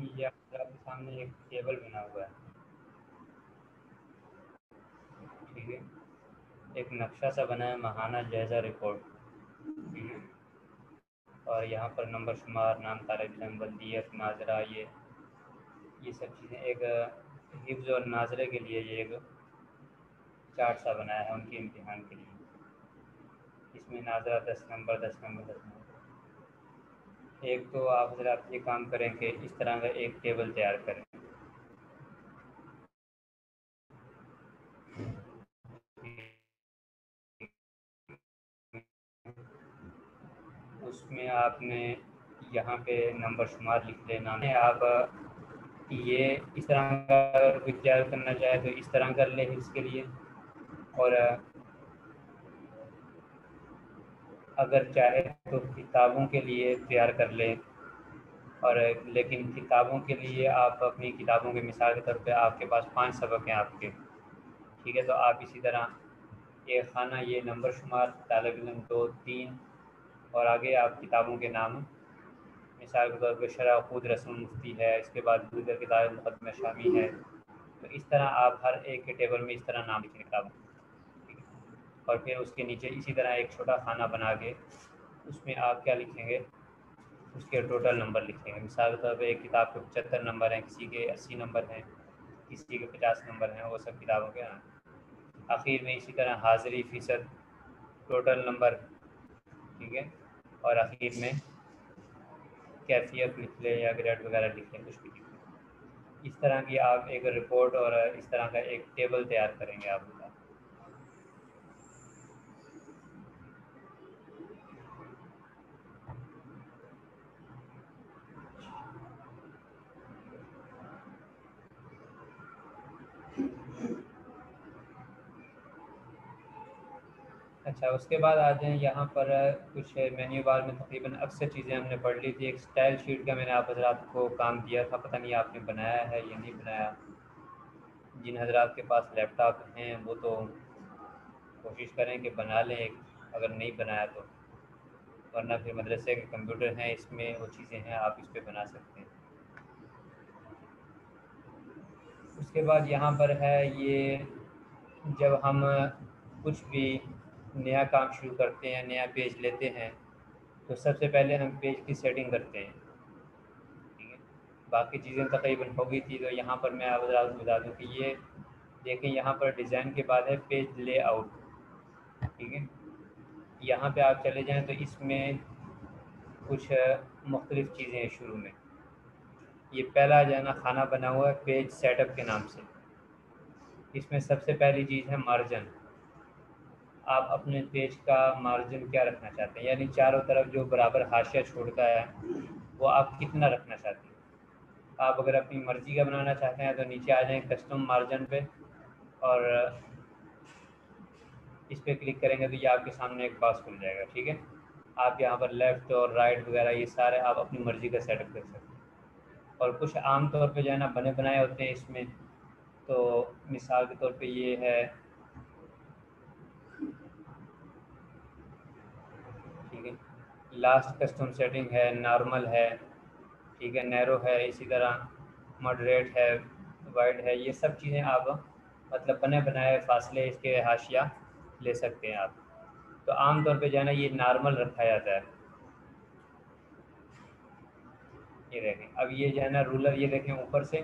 ये आपके सामने एक टेबल बना हुआ है, ठीक है। एक नक्शा सा बना है, माहाना जायज़ा रिपोर्ट, ठीक है। और यहाँ पर नंबर शुमार, नाम, तारीख, बल्दियत, नाजरा, ये सब चीज़ें एक हिफ्ज़ और नाजरे के लिए ये एक चार्ट सा बनाया है उनके इम्तिहान के लिए। इसमें नाजरा 10 नंबर 10 नंबर 10 नंबर। एक तो आप हज़रात ये काम करें कि इस तरह का एक टेबल तैयार करें, उसमें आपने यहाँ पे नंबर शुमार लिख लेना है। आप ये इस तरह का अगर कोई तैयार करना चाहे तो इस तरह कर ले इसके लिए, और अगर चाहे तो किताबों के लिए तैयार कर ले। और लेकिन किताबों के लिए आप अपनी किताबों के मिसाल के तौर पे आपके पास 5 सबक हैं आपके, ठीक है। तो आप इसी तरह एक खाना ये नंबर शुमार, तालिब इल्म 2 3, और आगे आप किताबों के नाम, मिसाल के तौर पे शरह खुद रसूल मुफ्ती है, इसके बाद दीगर किताब मुक़द्दमा शामी है। तो इस तरह आप हर एक के टेबल में इस तरह नाम लिखें किताबों, ठीक है। और फिर उसके नीचे इसी तरह एक छोटा खाना बना के उसमें आप क्या लिखेंगे, उसके टोटल नंबर लिखेंगे। मिसाल के तौर पे एक किताब के 75 नंबर हैं, किसी के 80 नंबर हैं, किसी के 50 नंबर हैं, वो सब किताबों के आखिर में इसी तरह हाज़िरी फ़ीसद, टोटल नंबर, ठीक है। और आखिर में कैफियत लिख लें या ग्रेड वगैरह लिख लें, कुछ भी लिख लें। इस तरह की आप एक रिपोर्ट और इस तरह का एक टेबल तैयार करेंगे आप लोग। अच्छा, उसके बाद आ जाएँ यहाँ पर कुछ मेन्यू बार में तकरीबन अक्सर चीज़ें हमने पढ़ ली थी। एक स्टाइल शीट का मैंने आप हज़रात को काम दिया था, पता नहीं आपने बनाया है या नहीं बनाया। जिन हज़रात के पास लैपटॉप हैं वो तो कोशिश करें कि बना लें एक, अगर नहीं बनाया तो, वरना फिर मदरसे के कंप्यूटर हैं, इसमें वो चीज़ें हैं, आप इस पे बना सकते हैं। उसके बाद यहाँ पर है ये, जब हम कुछ भी नया काम शुरू करते हैं, नया पेज लेते हैं, तो सबसे पहले हम पेज की सेटिंग करते हैं, ठीक है। बाकी चीज़ें तकरीबन हो गई थी, तो यहाँ पर मैं आप हज़रात को बता दूँ कि ये देखें, यहाँ पर डिज़ाइन के बाद है पेज लेआउट, ठीक है। यहाँ पे आप चले जाएँ तो इसमें कुछ मुख्तलिफ़ चीज़ें हैं शुरू में। ये पहला जो है ना खाना बना हुआ है पेज सेटअप के नाम से। इसमें सबसे पहली चीज़ है मार्जिन। आप अपने पेज का मार्जिन क्या रखना चाहते हैं, यानी चारों तरफ जो बराबर हाशिया छोड़ता है वो आप कितना रखना चाहते हैं। आप अगर अपनी मर्ज़ी का बनाना चाहते हैं तो नीचे आ जाएँ कस्टम मार्जिन पे, और इस पर क्लिक करेंगे तो ये आपके सामने एक बॉक्स खुल जाएगा, ठीक है। आप यहाँ पर लेफ़्ट और राइट वगैरह ये सारे आप अपनी मर्ज़ी का सेटअप कर सकते हैं। और कुछ आम तौर पे जो है ना बने बनाए होते हैं इसमें, तो मिसाल के तौर पे ये है, ठीक है। लास्ट कस्टम सेटिंग है, नॉर्मल है, ठीक है, नैरो है, इसी तरह मॉडरेट है, वाइड है। ये सब चीज़ें आप मतलब बने बनाए फासले इसके हाशिया ले सकते हैं आप। तो आम तौर पे जो है ना ये नॉर्मल रखा जाता है। ये देखें, अब ये जो है ना रूलर, ये देखें ऊपर से,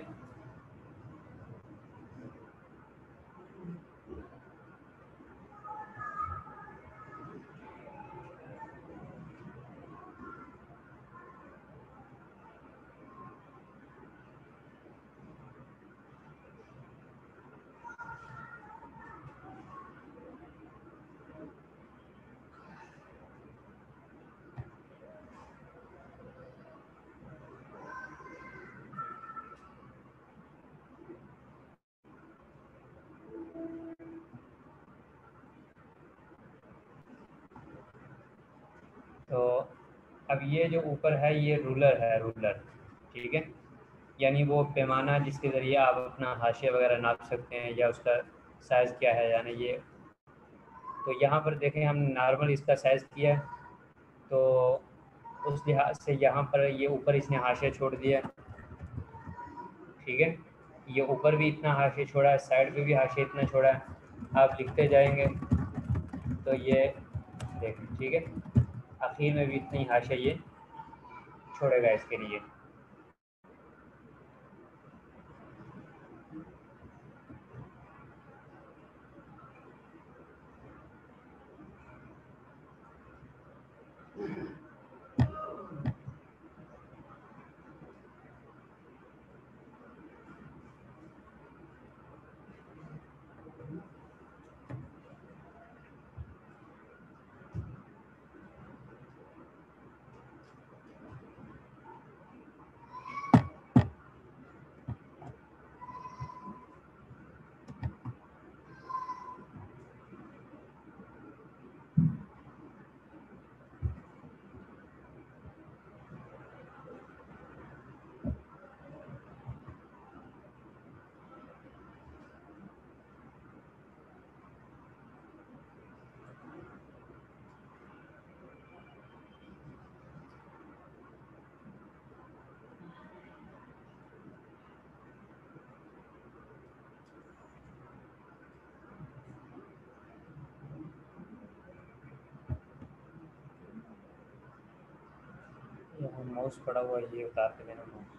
तो अब ये जो ऊपर है ये रूलर है, रूलर, ठीक है। यानी वो पैमाना जिसके ज़रिए आप अपना हाशिया वगैरह नाप सकते हैं, या उसका साइज़ क्या है, यानी ये। तो यहाँ पर देखें हम नॉर्मल इसका साइज़ किया है, तो उस लिहाज से यहाँ पर ये ऊपर इसने हाशिया छोड़ दिया, ठीक है। ये ऊपर भी इतना हाशिया छोड़ा है, साइड पे भी हाशिया इतना छोड़ा है, आप लिखते जाएंगे तो ये देखें, ठीक है, आखिर में भी इतनी हाशिया ये छोड़ेगा इसके लिए। यहाँ माउस पड़ा हुआ है, ये उतार के देना माउस।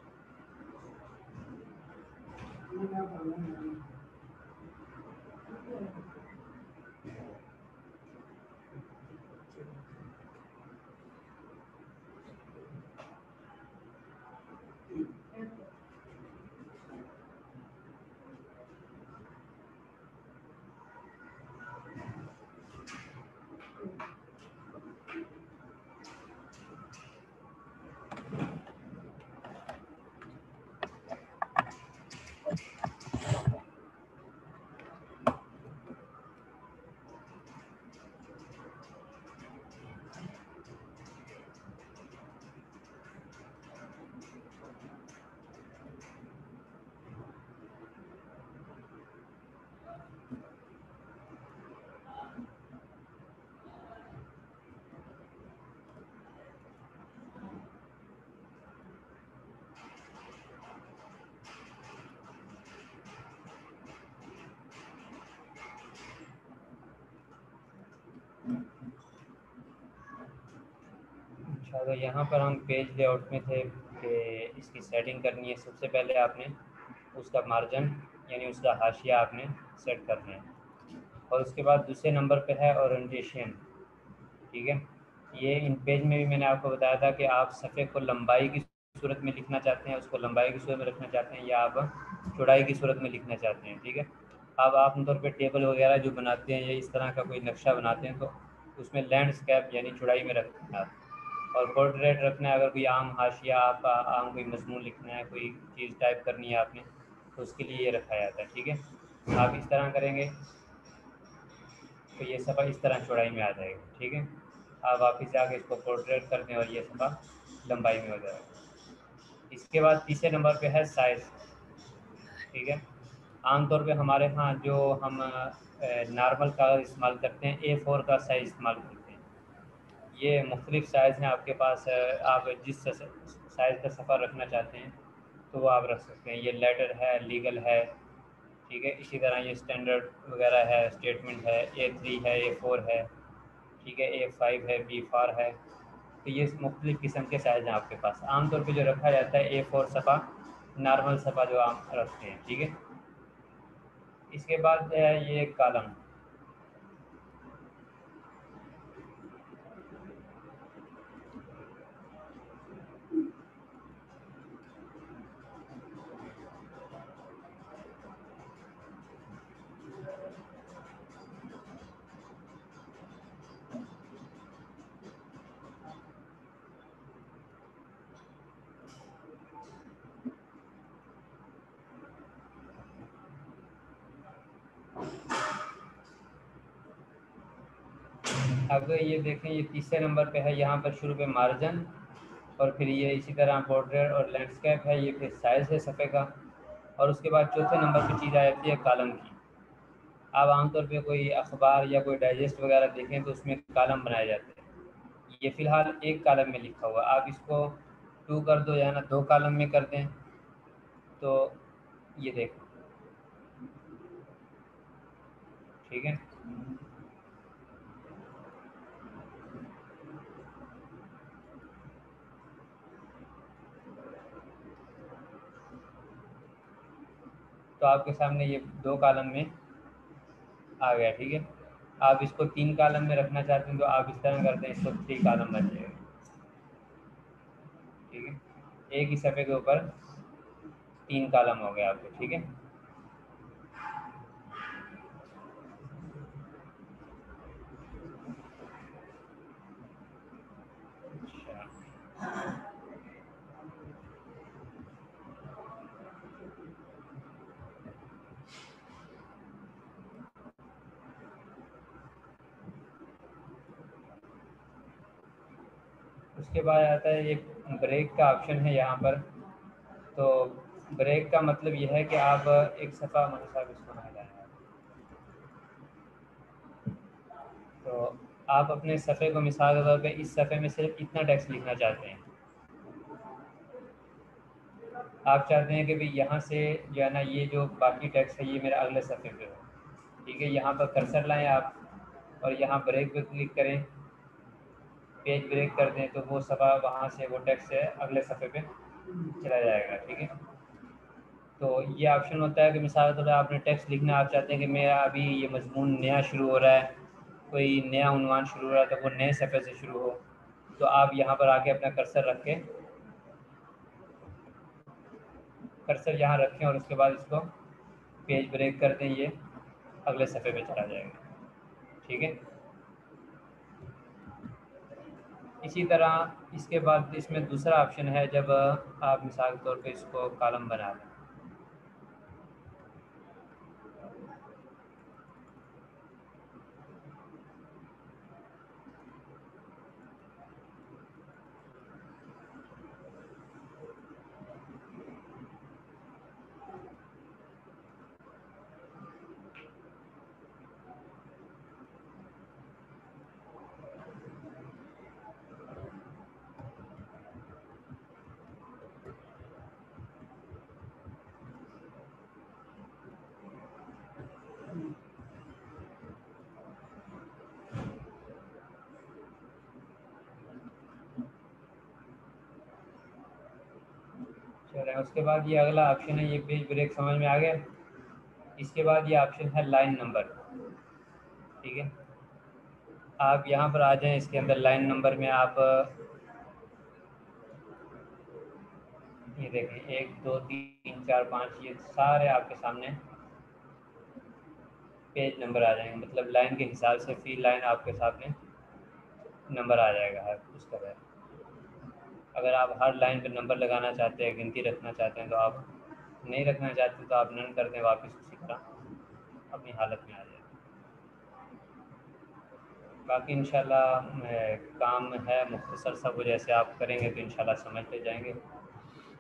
अच्छा, तो यहाँ पर हम पेज लेआउट में थे कि इसकी सेटिंग करनी है। सबसे पहले आपने उसका मार्जिन यानी उसका हाशिया आपने सेट करना है, और उसके बाद दूसरे नंबर पे है ओरिएंटेशन, ठीक है। ये इन पेज में भी मैंने आपको बताया था कि आप सफ़े को लंबाई की सूरत में लिखना चाहते हैं, उसको लंबाई की सूरत में रखना चाहते हैं, या आप चौड़ाई की सूरत में लिखना चाहते हैं, ठीक है। अब आप आमतौर पे टेबल वगैरह जो बनाते हैं या इस तरह का कोई नक्शा बनाते हैं तो उसमें लैंडस्केप यानी चौड़ाई में रखते हैं आप, और पोर्ट्रेट रखना है। अगर कोई आम हाशिया आपका आम कोई मजमून लिखना है, कोई चीज़ टाइप करनी है आपने, तो उसके लिए ये रखा जाता है, ठीक है। आप इस तरह करेंगे तो ये सफ़ा इस तरह चौड़ाई में आ जाएगा, ठीक है। आप वापस जाके इसको पोर्ट्रेट कर दें और ये सफ़ा लंबाई में हो जाएगा। इसके बाद तीसरे नंबर पे है साइज़, ठीक है। आमतौर पे हमारे यहाँ जो हम नॉर्मल कागज़ इस्तेमाल करते हैं, A4 का साइज़ इस्तेमाल करते हैं। ये मुख्तलिफ़ साइज़ हैं आपके पास, आप जिस साइज़ का सफ़ा रखना चाहते हैं तो वो आप रख सकते हैं। ये लेटर है, लीगल है, ठीक है। इसी तरह ये स्टैंडर्ड वगैरह है, स्टेटमेंट है, A3 है, A4 है, ठीक है, A5 है, B4 है। तो ये मुख्तलिफ़ किस्म के साइज़ हैं आपके पास। आमतौर पे जो रखा जाता है A4 सफ़ा, नॉर्मल सफ़ा जो आम रखते हैं, ठीक है। इसके बाद है ये कॉलम। अब ये देखें, ये तीसरे नंबर पे है, यहाँ पर शुरू पे मार्जिन, और फिर ये इसी तरह बॉर्डर और लैंडस्केप है, ये फिर साइज़ है सफ़े का, और उसके बाद चौथे नंबर पे चीज़ आ जाती है कॉलम की। आप आमतौर पे कोई अखबार या कोई डाइजेस्ट वगैरह देखें तो उसमें कॉलम बनाए जाते हैं। ये फ़िलहाल एक कॉलम में लिखा हुआ, आप इसको 2 कर दो या ना 2 कॉलम में कर दें तो ये देखो, ठीक है। तो आपके सामने ये 2 कॉलम में आ गया, ठीक है। आप इसको 3 कॉलम में रखना चाहते हैं तो आप इस तरह करते हैं, इसको 3 कॉलम बन जाएगा, ठीक है। एक ही सफ़े के ऊपर 3 कॉलम हो गए आपके, ठीक है। अच्छा, उसके बाद आता है एक ब्रेक का ऑप्शन है यहाँ पर। तो ब्रेक का मतलब यह है कि आप एक सफ़ा मतलब इसको ना हटाएं आप। तो आप अपने सफ़े को मिसाल के तौर पे इस सफ़े में सिर्फ इतना टेक्स्ट लिखना चाहते हैं। आप चाहते हैं कि भाई यहाँ से जो है ना, ये जो बाकी टेक्स्ट है ये मेरा अगले सफ़े पे हो, ठीक है। यहाँ पर कर्सर लाएं आप और यहाँ ब्रेक पे क्लिक करें, पेज ब्रेक कर दें तो वो सफ़ा वहाँ से वो टेक्स्ट है अगले सफ़े पे चला जाएगा, ठीक है। तो ये ऑप्शन होता है कि मिसाल के तौर पर आपने टेक्स्ट लिखना, आप चाहते हैं कि मेरा अभी ये मजमून नया शुरू हो रहा है, कोई नया उन्वान शुरू हो रहा है तो वो नए सफ़े से शुरू हो, तो आप यहाँ पर आके अपना कर्सर रख के कर्सर यहाँ रखें और उसके बाद इसको पेज ब्रेक कर दें, ये अगले सफ़े पे चला जाएगा, ठीक है। इसी तरह इसके बाद इसमें दूसरा ऑप्शन है, जब आप मिसाल के तौर पे इसको कॉलम बना लें। चलें, उसके बाद ये अगला ऑप्शन है, ये पेज ब्रेक समझ में आ गया। इसके बाद ये ऑप्शन है लाइन नंबर, ठीक है। आप यहाँ पर आ जाएं, इसके अंदर लाइन नंबर में आप ये देखें 1 2 3 4 5 ये सारे आपके सामने पेज नंबर आ जाएंगे, मतलब लाइन के हिसाब से फी लाइन आपके सामने नंबर आ जाएगा हर उस तरह। अगर आप हर लाइन पे नंबर लगाना चाहते हैं, गिनती रखना चाहते हैं तो आप, नहीं रखना चाहते तो आप नन कर दें, वापस उसी तरह अपनी हालत में आ जाए। बाकी इंशाल्लाह काम है मुख्तसर सा, वो जैसे आप करेंगे तो इंशाल्लाह समझ ले जाएंगे,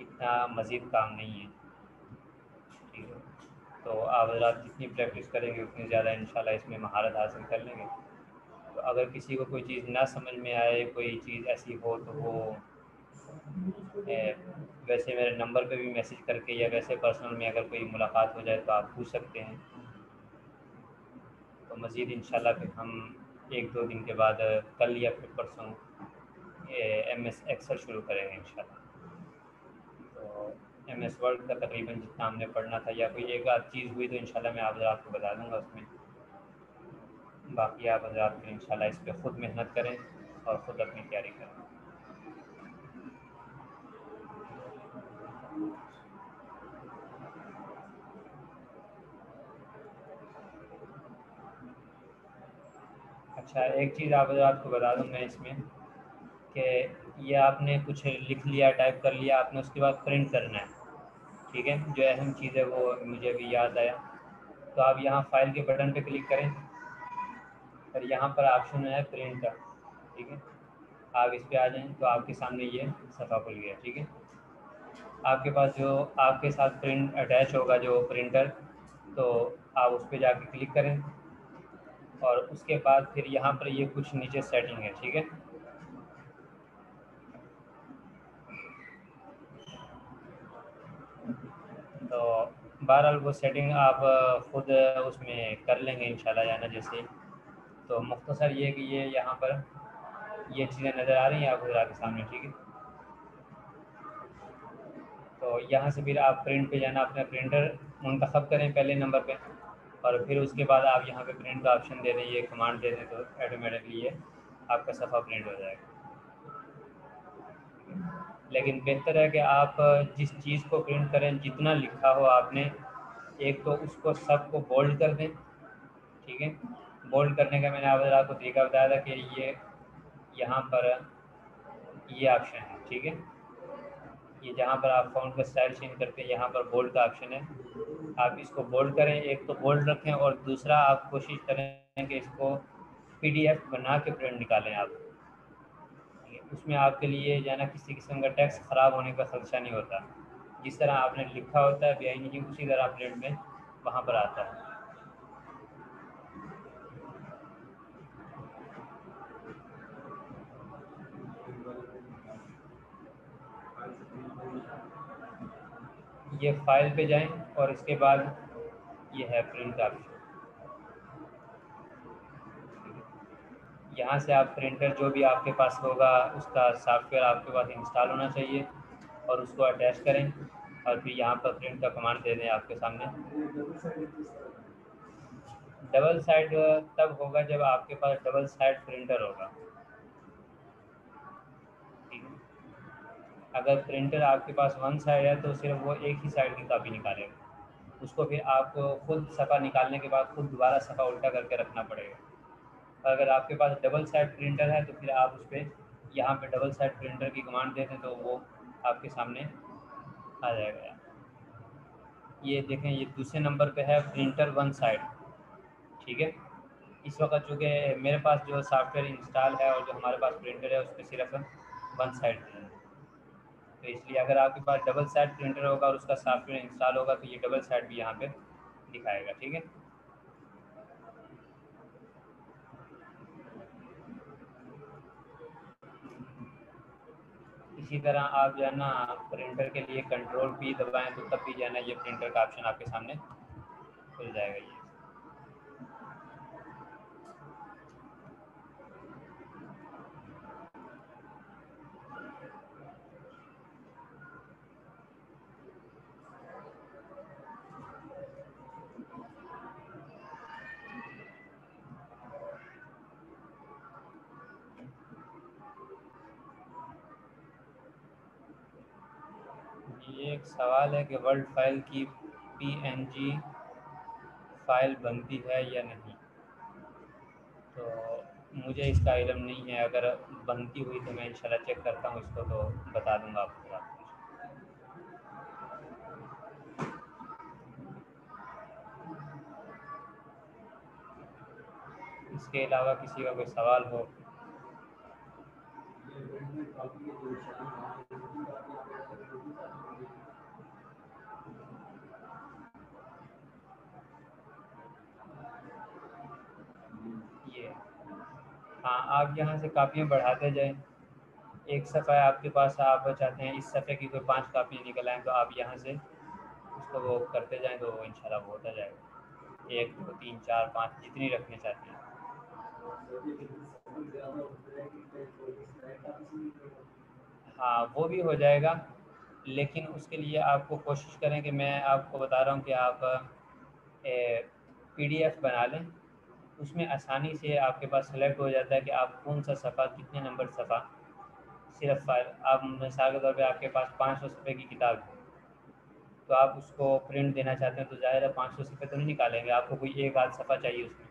इतना मज़ीद काम नहीं है, ठीक है। तो आप हज़रात जितनी प्रैक्टिस करेंगे उतनी ज़्यादा इंशाल्लाह इसमें महारत हासिल कर लेंगे। तो अगर किसी को कोई चीज़ ना समझ में आए, कोई चीज़ ऐसी हो तो वो वैसे मेरे नंबर पे भी मैसेज करके या वैसे पर्सनल में अगर कोई मुलाकात हो जाए तो आप पूछ सकते हैं। तो मज़ीद इंशाल्लाह फिर हम 1-2 दिन के बाद कल या फिर परसों MS एक्सेल शुरू करेंगे इंशाल्लाह। तो MS वर्ड का तकरीबन जितना हमने पढ़ना था, या कोई एक आध चीज़ हुई तो इंशाल्लाह मैं आप आपको बता दूँगा उसमें। बाकी आप हज़रात फिर इंशाल्लाह इस पर ख़ुद मेहनत करें और ख़ुद अपनी तैयारी करें। अच्छा, एक चीज़ आप आपको बता दूँ मैं इसमें, कि ये आपने कुछ लिख लिया, टाइप कर लिया आपने, उसके बाद प्रिंट करना है, ठीक है। जो अहम चीज़ है वो मुझे अभी याद आया। तो आप यहाँ फाइल के बटन पे क्लिक करें और यहाँ पर ऑप्शन है प्रिंट का, ठीक है। आप इस पे आ जाएं तो आपके सामने ये सफ़ा खुल गया, ठीक है। आपके पास जो आपके साथ प्रिंट अटैच होगा जो प्रिंटर, तो आप उस पर जाके क्लिक करें और उसके बाद फिर यहाँ पर ये कुछ नीचे सेटिंग है, ठीक है। तो बहरहाल वो सेटिंग आप खुद उसमें कर लेंगे इंशाल्लाह जाना जैसे ही। तो मुख्तसर ये कि ये यहाँ पर ये चीज़ें नज़र आ रही हैं आपको आपके सामने, ठीक है। तो यहाँ से फिर आप प्रिंट पे जाना, अपना प्रिंटर मुंतखब करें पहले नंबर पे, और फिर उसके बाद आप यहाँ पे प्रिंट का ऑप्शन दे दें, ये कमांड दे दें तो ऑटोमेटिकली ये आपका सफ़ा प्रिंट हो जाएगा। लेकिन बेहतर है कि आप जिस चीज़ को प्रिंट करें, जितना लिखा हो आपने, एक तो उसको सबको बोल्ड कर दें, ठीक है। बोल्ड करने का मैंने आपको तरीका बताया था कि ये यहाँ पर ये ऑप्शन है, ठीक है। ये जहाँ पर आप फ़ॉन्ट का स्टाइल चेंज करते हैं, यहाँ पर बोल्ड का ऑप्शन है, आप इसको बोल्ड करें, एक तो बोल्ड रखें, और दूसरा आप कोशिश करें कि इसको पीडीएफ बना के प्रिंट निकालें आप। उसमें आपके लिए जो है ना किसी किस्म का टेक्स्ट ख़राब होने का खदशा नहीं होता, जिस तरह आपने लिखा होता है बेआईनी उसी तरह प्रिंट में वहाँ पर आता है। ये फाइल पे जाएं और इसके बाद ये है प्रिंट का ऑप्शन। यहाँ से आप प्रिंटर जो भी आपके पास होगा उसका सॉफ्टवेयर आपके पास इंस्टॉल होना चाहिए, और उसको अटैच करें, और फिर यहाँ पर प्रिंट का कमांड दे दें आपके सामने। डबल साइड तब होगा जब आपके पास डबल साइड प्रिंटर होगा, ठीक है। अगर प्रिंटर आपके पास वन साइड है तो सिर्फ वो एक ही साइड की कापी निकालेगा, उसको फिर आपको खुद सफ़ा निकालने के बाद खुद दोबारा सफ़ा उल्टा करके रखना पड़ेगा। अगर आपके पास डबल साइड प्रिंटर है तो फिर आप उस पर यहाँ पे डबल साइड प्रिंटर की कमांड दे दें तो वो आपके सामने आ जाएगा। ये देखें, ये दूसरे नंबर पे है प्रिंटर वन साइड, ठीक है। इस वक्त चूँकि मेरे पास जो सॉफ्टवेयर इंस्टॉल है और जो हमारे पास प्रिंटर है उसमें सिर्फ वन साइड है, तो इसलिए अगर आपके पास डबल साइड प्रिंटर होगा और उसका सॉफ्टवेयर इंस्टॉल होगा तो ये डबल साइड भी यहाँ पे दिखाएगा, ठीक है। इसी तरह आप जो है ना प्रिंटर के लिए कंट्रोल पी दबाएं तो तब भी जो है ना ये प्रिंटर का ऑप्शन आपके सामने खुल जाएगा। ये एक सवाल है कि वर्ड फाइल की पीएनजी फाइल बनती है या नहीं, तो मुझे इसका इल्म नहीं है। अगर बनती हुई तो मैं इंशाल्लाह चेक करता हूँ इसको, तो बता दूँगा आपको। इसके अलावा किसी का कोई सवाल हो। ये हाँ, आप यहाँ से कापियाँ बढ़ाते जाएं। एक सफ़ा है आपके पास, आप चाहते हैं इस सफ़े की कोई 5 कापियाँ निकल आएँ तो आप यहाँ से उसको वो करते जाएं तो इंशाल्लाह वो होता जाएगा। 1 2 3 4 5 जितनी रखनी चाहते हैं। हाँ, वो भी हो जाएगा, लेकिन उसके लिए आपको कोशिश करें कि मैं आपको बता रहा हूँ कि आप पीडीएफ बना लें। उसमें आसानी से आपके पास सेलेक्ट हो जाता है कि आप कौन सा सफ़ा, कितने नंबर सफ़ा, सिर्फ फाइल। आप मिसाल के तौर पे आपके पास 500 सफ़े की किताब है, तो आप उसको प्रिंट देना चाहते हैं तो ज़ाहिर है 500 सफ़े तो नहीं निकालेंगे, आपको कोई एक आध सफ़ा चाहिए उसमें।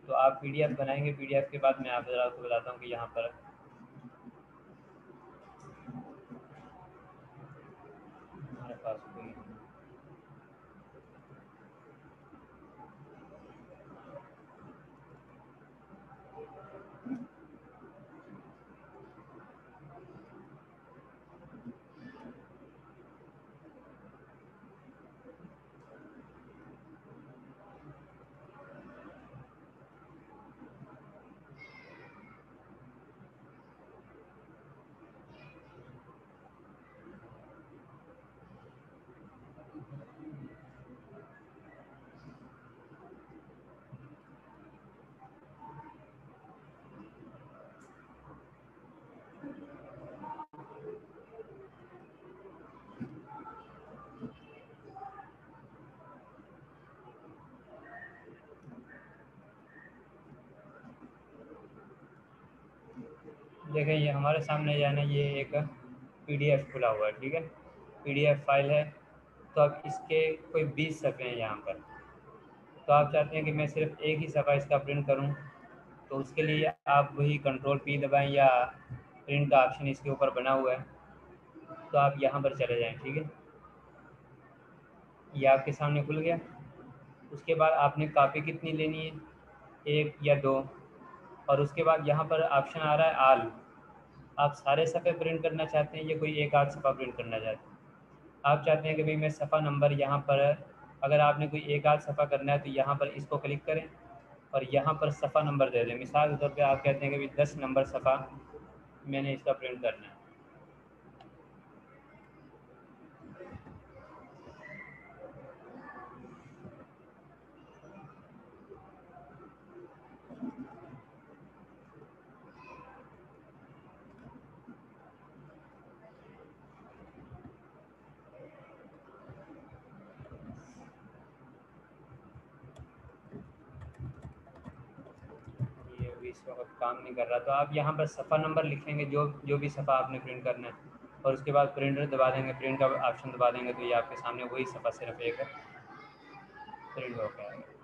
तो आप पीडीएफ बनाएंगे, पीडीएफ के बाद मैं आपको बताता हूँ कि यहाँ पर हमारे पास कोई देखें ये हमारे सामने जो है ना ये एक पीडीएफ खुला हुआ है, ठीक है, पीडीएफ फाइल है। तो अब इसके कोई 20 सफ़े हैं यहाँ पर। तो आप चाहते हैं कि मैं सिर्फ एक ही सफ़ा इसका प्रिंट करूँ, तो उसके लिए आप वही कंट्रोल पी दबाएं या प्रिंट का ऑप्शन इसके ऊपर बना हुआ है, तो आप यहाँ पर चले जाएं, ठीक है, ये आपके सामने खुल गया। उसके बाद आपने कापी कितनी लेनी है, एक या दो, और उसके बाद यहाँ पर ऑप्शन आ रहा है आल, आप सारे सफ़े प्रिंट करना चाहते हैं या कोई एक आध सफ़ा प्रिंट करना चाहते हैं। आप चाहते हैं कि भाई मैं सफ़ा नंबर यहाँ पर, अगर आपने कोई एक आध सफ़ा करना है तो यहाँ पर इसको क्लिक करें और यहाँ पर सफ़ा नंबर दे दें। मिसाल के तौर पे आप कहते हैं कि भाई 10 नंबर सफ़ा मैंने इसका प्रिंट करना है। ये अभी इस वक्त काम नहीं कर रहा, तो आप यहाँ पर सफ़ा नंबर लिखेंगे जो भी सफ़ा आपने प्रिंट करना है, और उसके बाद प्रिंटर दबा देंगे, प्रिंट का ऑप्शन दबा देंगे, तो ये आपके सामने वही सफ़ा सिर्फ एक प्रिंट हो गया है।